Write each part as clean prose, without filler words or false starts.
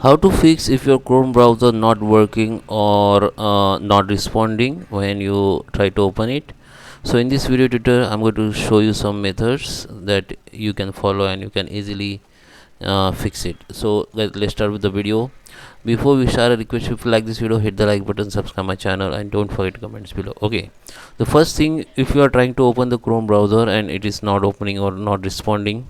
How to fix if your Chrome browser not working or not responding when you try to open it. So in this video tutorial I'm going to show you some methods that you can follow and you can easily fix it. So guys, let's start with the video. Before we start, I request you, if you like this video, hit the like button, subscribe my channel, and don't forget comments below. Okay, the first thing, if you are trying to open the Chrome browser and it is not opening or not responding,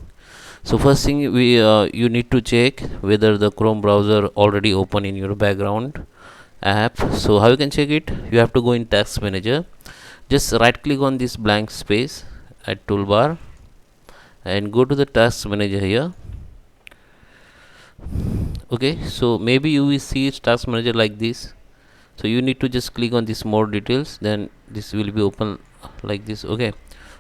so first thing you need to check whether the Chrome browser already open in your background app. So how you can check it? You have to go in Task Manager, just right click on this blank space at toolbar and go to the Task Manager here. Okay, so maybe you will see Task Manager like this, so you need to just click on this more details, then this will be open like this. Okay,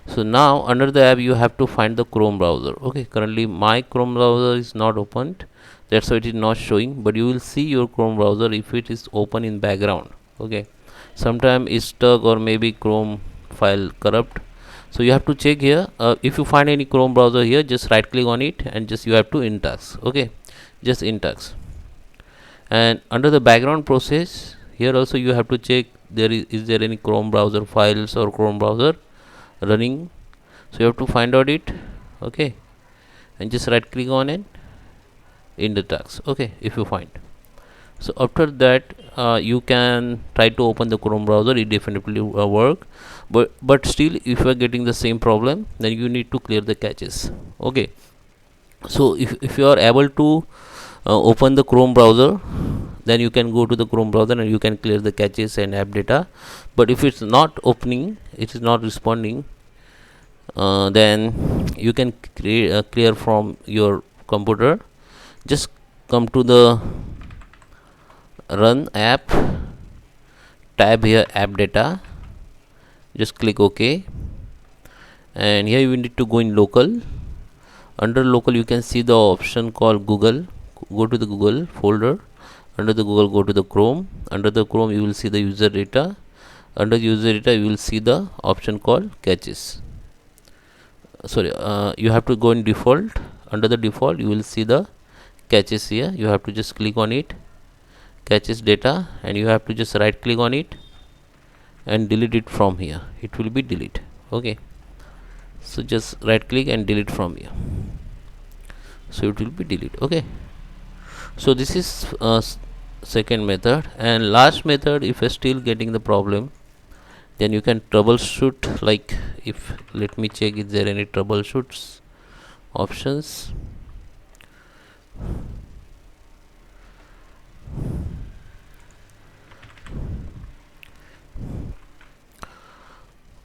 so now under the app you have to find the Chrome browser. Okay, currently my Chrome browser is not opened, that's why it is not showing, but you will see your Chrome browser if it is open in background. Okay, sometime it's stuck or maybe Chrome file corrupt, so you have to check here. If you find any Chrome browser here, just right click on it and just you have to in task. Okay, just in task, and under the background process here also you have to check is there any Chrome browser files or Chrome browser running, so you have to find out it. Okay, and just right click on it in the task. Okay, if you find, so after that you can try to open the Chrome browser, it definitely work, but still if you are getting the same problem, then you need to clear the caches. Okay, so if you are able to open the Chrome browser, then you can go to the Chrome browser and you can clear the caches and app data. But if it's not opening, it is not responding, then you can clear from your computer. Just come to the run app tab here, app data, just click OK, and here you need to go in local. Under local you can see the option called Google. Go to the Google folder. Under the Google, go to the Chrome. Under the Chrome you will see the user data. Under user data you will see the option called caches. Sorry, you have to go in default. Under the default you will see the caches here. You have to just click on it, caches data, and you have to just right click on it and delete it from here. It will be delete. Okay, so just right click and delete from here, so it will be delete. Okay, so this is second method. And last method, if you're still getting the problem, then you can troubleshoot. Like, if let me check, is there any troubleshoots options?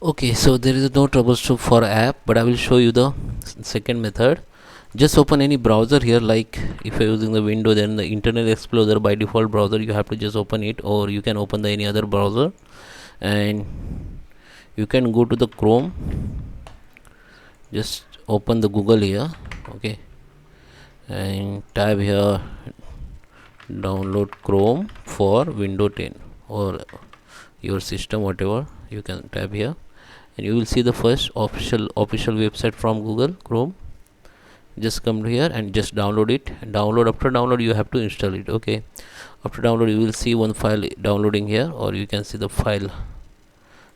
Okay, so there is no troubleshoot for app, but I will show you the second method. Just open any browser here, like if you're using the window, then the Internet Explorer by default browser, you have to just open it, or you can open the any other browser, and you can go to the Chrome, just open the Google here. Okay, and type here download Chrome for Windows 10 or your system, whatever, you can type here, and you will see the first official website from Google Chrome. Just come to here and just download it. Download, after download you have to install it. Okay, after download you will see one file downloading here, or you can see the file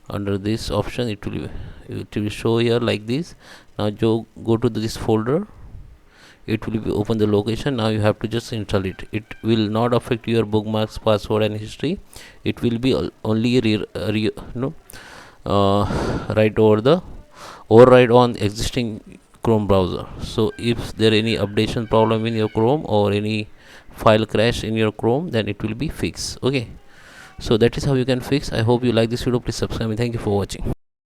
under this option. It will show here like this. Now go to this folder, it will be open the location. Now you have to just install it. It will not affect your bookmarks, password and history. It will be only override on existing Chrome browser. So if there any updation problem in your Chrome or any file crash in your Chrome, then it will be fixed. Okay, so that is how you can fix. I hope you like this video. Please subscribe me. Thank you for watching.